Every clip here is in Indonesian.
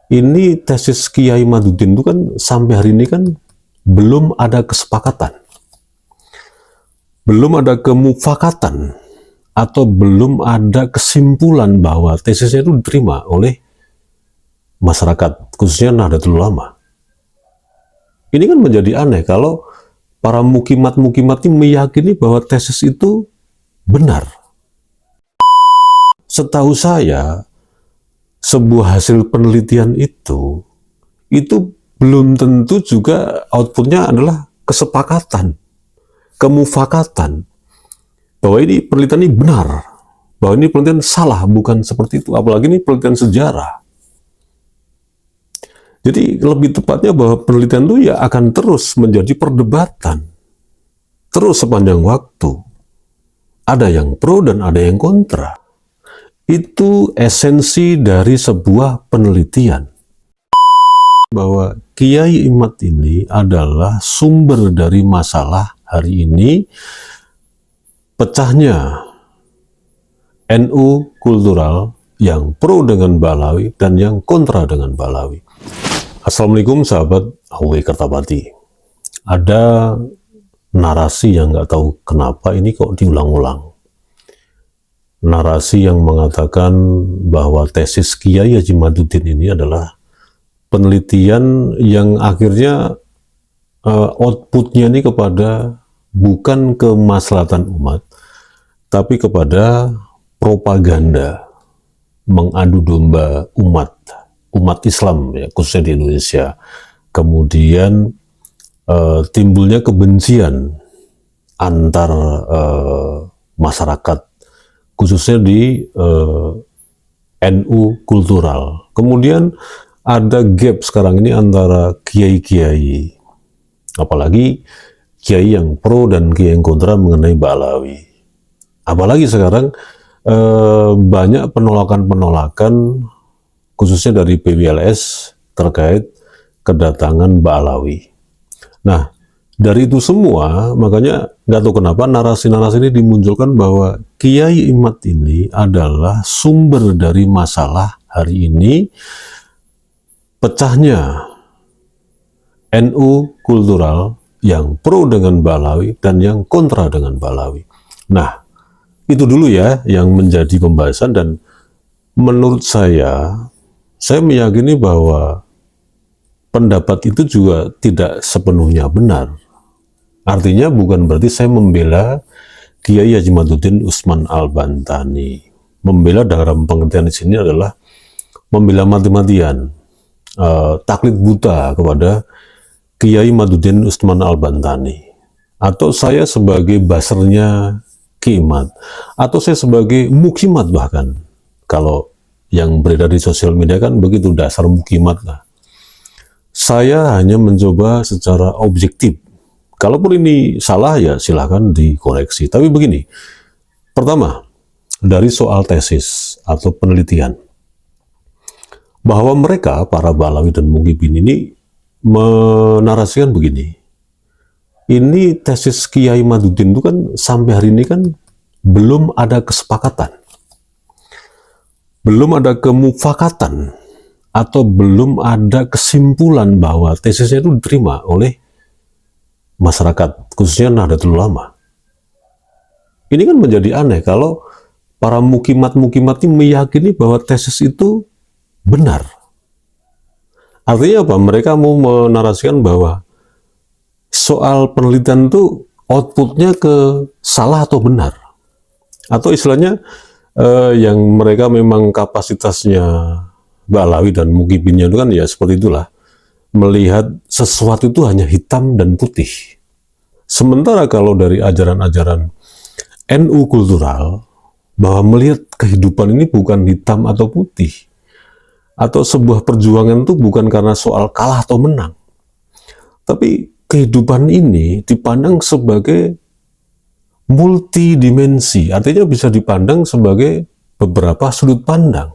Ini tesis Kiai Madudin itu kan sampai hari ini kan belum ada kesepakatan, belum ada kemufakatan, atau belum ada kesimpulan bahwa tesisnya itu diterima oleh masyarakat, khususnya Nahdlatul Ulama. Ini kan menjadi aneh kalau para mukimat-mukimat ini meyakini bahwa tesis itu benar. Setahu saya, sebuah hasil penelitian itu belum tentu juga outputnya adalah kesepakatan, kemufakatan, bahwa ini penelitian ini benar, bahwa ini penelitian salah, bukan seperti itu. Apalagi ini penelitian sejarah. Jadi lebih tepatnya bahwa penelitian itu ya akan terus menjadi perdebatan, terus sepanjang waktu. Ada yang pro dan ada yang kontra. Itu esensi dari sebuah penelitian. Bahwa Kiai Imad ini adalah sumber dari masalah hari ini, pecahnya NU kultural yang pro dengan Balawi dan yang kontra dengan Balawi. Assalamualaikum sahabat Huwei Kertabati. Ada narasi yang nggak tahu kenapa ini kok diulang-ulang. Narasi yang mengatakan bahwa tesis Kiai Haji Madudin ini adalah penelitian yang akhirnya outputnya ini kepada bukan kemaslahatan umat, tapi kepada propaganda, mengadu domba umat Islam, ya, khususnya di Indonesia. Kemudian timbulnya kebencian antar masyarakat, khususnya di NU kultural. Kemudian ada gap sekarang ini antara kiai-kiai, apalagi kiai yang pro dan kiai yang kontra mengenai Balawi. Apalagi sekarang banyak penolakan-penolakan khususnya dari PWLS terkait kedatangan Balawi. Nah, dari itu semua, makanya nggak tahu kenapa narasi-narasi ini dimunculkan bahwa Kiai Imad ini adalah sumber dari masalah hari ini, pecahnya NU kultural yang pro dengan Balawi dan yang kontra dengan Balawi. Nah, itu dulu ya yang menjadi pembahasan, dan menurut saya meyakini bahwa pendapat itu juga tidak sepenuhnya benar. Artinya bukan berarti saya membela Kiai Haji Madudin Usman Al-Bantani. Membela dalam pengertian di sini adalah membela mati-matian, taklid buta kepada Kiai Madudin Usman Al-Bantani. Atau saya sebagai basernya Kimat, atau saya sebagai mukimat bahkan. Kalau yang beredar di sosial media kan begitu, dasar mukimat lah. Saya hanya mencoba secara objektif. Kalaupun ini salah ya silahkan dikoreksi. Tapi begini, pertama, dari soal tesis atau penelitian, bahwa mereka, para Balawi dan Mukibin ini menarasikan begini, ini tesis Kiai Madudin itu kan sampai hari ini kan belum ada kesepakatan, belum ada kemufakatan, atau belum ada kesimpulan bahwa tesisnya itu diterima oleh masyarakat, khususnya Nahdlatul Ulama. Ini kan menjadi aneh kalau para mukimat-mukimat ini meyakini bahwa tesis itu benar. Artinya apa? Mereka mau menarasikan bahwa soal penelitian itu outputnya ke salah atau benar. Atau istilahnya yang mereka memang kapasitasnya Balawi dan Mukibinnya itu kan ya seperti itulah, melihat sesuatu itu hanya hitam dan putih. Sementara kalau dari ajaran-ajaran NU kultural, bahwa melihat kehidupan ini bukan hitam atau putih, atau sebuah perjuangan itu bukan karena soal kalah atau menang, tapi kehidupan ini dipandang sebagai multidimensi, artinya bisa dipandang sebagai beberapa sudut pandang.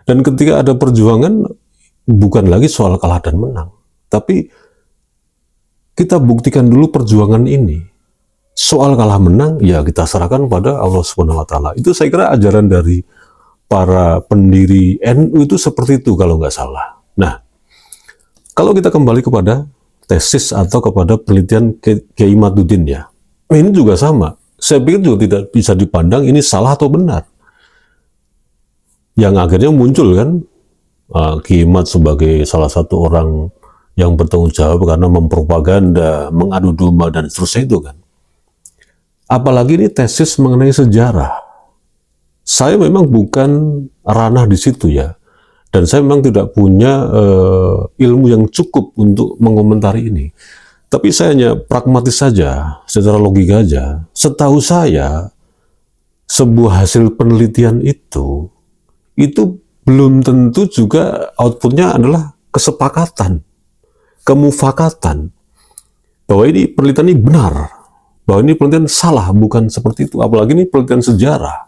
Dan ketika ada perjuangan, bukan lagi soal kalah dan menang, tapi kita buktikan dulu perjuangan ini. Soal kalah menang, ya kita serahkan pada Allah Subhanahu wa Ta'ala. Itu saya kira ajaran dari para pendiri NU itu seperti itu kalau nggak salah. Nah, kalau kita kembali kepada tesis atau kepada penelitian Kiai Imaduddin ya, ini juga sama. Saya pikir juga tidak bisa dipandang ini salah atau benar. Yang akhirnya muncul kan Kiai Imad sebagai salah satu orang yang bertanggung jawab karena mempropaganda, mengadu domba dan seterusnya itu kan. Apalagi ini tesis mengenai sejarah. Saya memang bukan ranah di situ ya, dan saya memang tidak punya ilmu yang cukup untuk mengomentari ini. Tapi saya hanya pragmatis saja, secara logika aja. Setahu saya, sebuah hasil penelitian itu belum tentu juga outputnya adalah kesepakatan, kemufakatan, bahwa ini penelitian ini benar, bahwa ini penelitian salah, bukan seperti itu. Apalagi ini penelitian sejarah.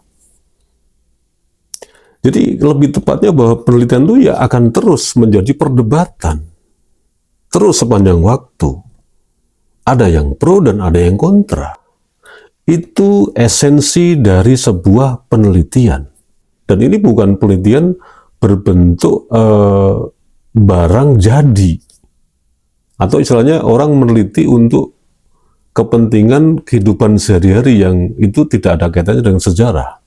Jadi lebih tepatnya bahwa penelitian itu ya akan terus menjadi perdebatan. Terus sepanjang waktu. Ada yang pro dan ada yang kontra. Itu esensi dari sebuah penelitian. Dan ini bukan penelitian berbentuk barang jadi. Atau istilahnya orang meneliti untuk kepentingan kehidupan sehari-hari yang itu tidak ada kaitannya dengan sejarah.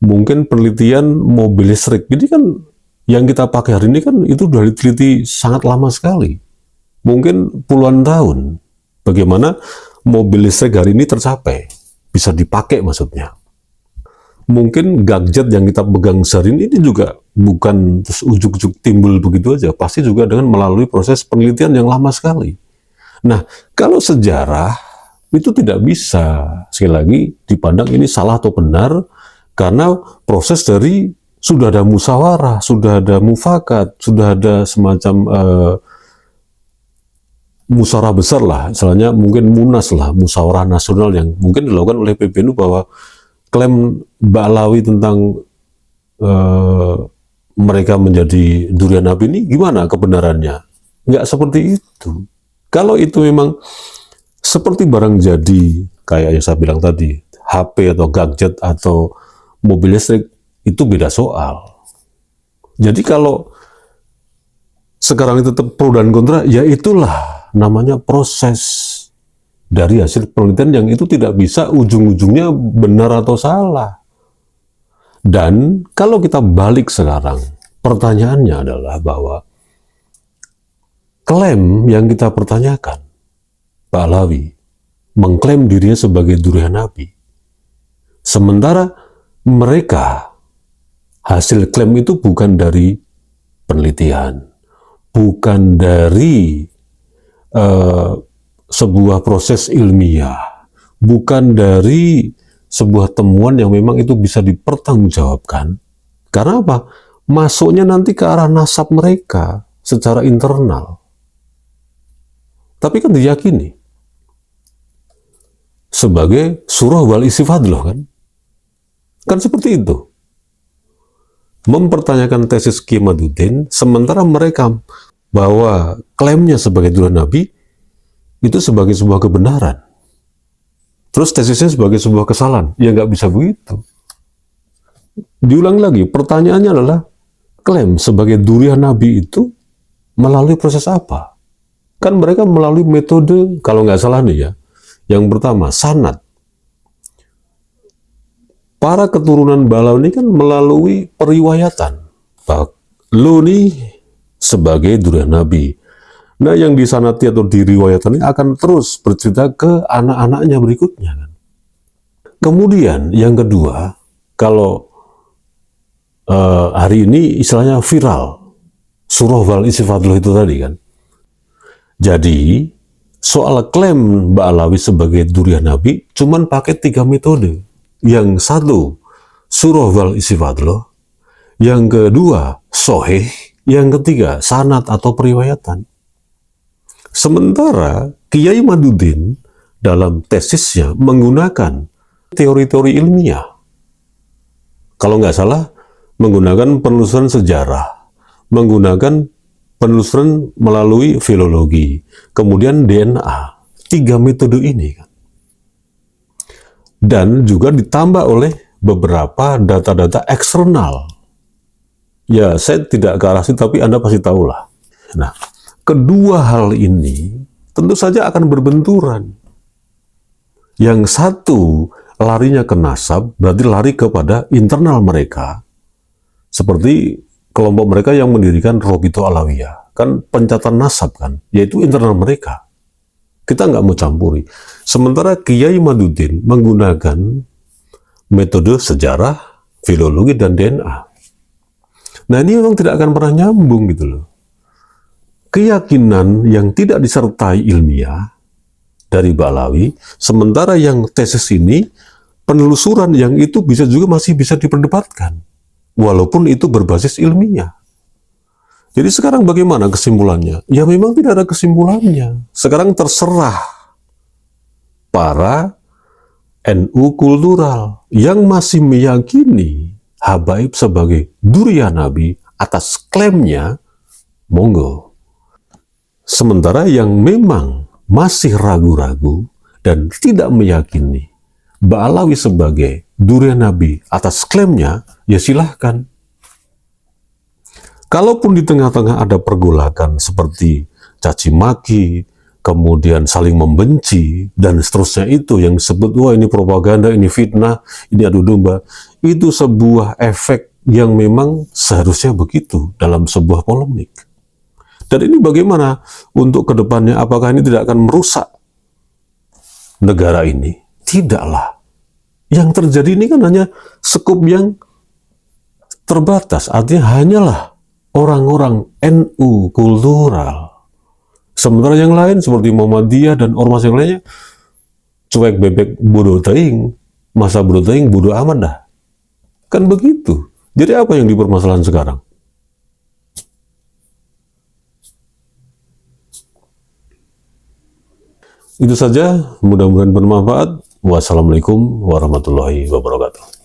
Mungkin penelitian mobil listrik, jadi kan yang kita pakai hari ini kan itu sudah diteliti sangat lama sekali. Mungkin puluhan tahun. Bagaimana mobil listrik hari ini tercapai, bisa dipakai maksudnya. Mungkin gadget yang kita pegang sehari ini juga bukan terus ujuk-ujuk timbul begitu aja, pasti juga dengan melalui proses penelitian yang lama sekali. Nah, kalau sejarah itu tidak bisa sekali lagi dipandang ini salah atau benar, karena proses dari sudah ada musyawarah, sudah ada mufakat, sudah ada semacam musyawarah besar lah, misalnya mungkin munas lah, musyawarah nasional yang mungkin dilakukan oleh PBNU bahwa klaim Ba'alawi tentang mereka menjadi durian Nabi ini gimana kebenarannya? Nggak seperti itu. Kalau itu memang seperti barang jadi, kayak yang saya bilang tadi, HP atau gadget atau mobil listrik, itu beda soal. Jadi kalau sekarang itu tetap pro dan kontra, ya itulah namanya proses dari hasil penelitian yang itu tidak bisa ujung-ujungnya benar atau salah. Dan kalau kita balik sekarang, pertanyaannya adalah bahwa klaim yang kita pertanyakan, Ba'alawi mengklaim dirinya sebagai durian Nabi. Sementara mereka, hasil klaim itu bukan dari penelitian, bukan dari sebuah proses ilmiah, bukan dari sebuah temuan yang memang itu bisa dipertanggungjawabkan. Karena apa? Masuknya nanti ke arah nasab mereka secara internal. Tapi kan diyakini sebagai surah wal isi fadloh kan? Kan seperti itu. Mempertanyakan tesis Kiai Imaduddin, sementara mereka bahwa klaimnya sebagai durian Nabi itu sebagai sebuah kebenaran. Terus tesisnya sebagai sebuah kesalahan. Ya nggak bisa begitu. Diulang lagi, pertanyaannya adalah klaim sebagai durian Nabi itu melalui proses apa? Kan mereka melalui metode, kalau nggak salah nih ya, yang pertama, sanad. Para keturunan Ba'alawi ini kan melalui periwayatan. Lo nih sebagai durian Nabi. Nah, yang disanati atau diriwayatan ini akan terus bercerita ke anak-anaknya berikutnya. Kan? Kemudian, yang kedua, kalau hari ini istilahnya viral, surah wal isi fadloh itu tadi kan. Jadi, soal klaim Ba'alawi sebagai durian Nabi, cuman pakai 3 metode. Yang satu, surah wal isi fadloh. Yang kedua, sohih. Yang ketiga, sanad atau periwayatan. Sementara Kiai Imaduddin dalam tesisnya menggunakan teori-teori ilmiah. Kalau nggak salah, menggunakan penelusuran sejarah, menggunakan penelusuran melalui filologi, kemudian DNA. 3 metode ini kan. Dan juga ditambah oleh beberapa data-data eksternal Ya, saya tidak ke arah situ, tapi Anda pasti tahulah. Nah, kedua hal ini tentu saja akan berbenturan. Yang satu larinya ke nasab, berarti lari kepada internal mereka. Seperti kelompok mereka yang mendirikan Robito Alawiyah. Kan pencatatan nasab kan, yaitu internal mereka. Kita nggak mau campuri. Sementara Kiai Maduddin menggunakan metode sejarah, filologi, dan DNA. Nah, ini memang tidak akan pernah nyambung gitu loh. Keyakinan yang tidak disertai ilmiah dari Ba'alawi, sementara yang tesis ini, penelusuran yang itu masih bisa diperdebatkan, walaupun itu berbasis ilmiah. Jadi sekarang bagaimana kesimpulannya? Ya memang tidak ada kesimpulannya. Sekarang terserah para NU kultural yang masih meyakini Habaib sebagai duriya Nabi atas klaimnya, monggo. Sementara yang memang masih ragu-ragu dan tidak meyakini Ba'alawi sebagai duriya Nabi atas klaimnya, ya silahkan. Kalaupun di tengah-tengah ada pergolakan seperti caci maki, kemudian saling membenci, dan seterusnya itu yang disebut, wah ini propaganda, ini fitnah, ini adu domba, itu sebuah efek yang memang seharusnya begitu dalam sebuah polemik. Dan ini bagaimana untuk kedepannya, apakah ini tidak akan merusak negara ini? Tidaklah. Yang terjadi ini kan hanya skup yang terbatas, artinya hanyalah orang-orang NU kultural. Sementara yang lain seperti Muhammadiyah dan ormas yang lainnya cuek bebek bodoh teing, masa bodoh teing bodoh amat dah. Kan begitu. Jadi apa yang dipermasalahan sekarang? Itu saja, mudah-mudahan bermanfaat. Wassalamualaikum warahmatullahi wabarakatuh.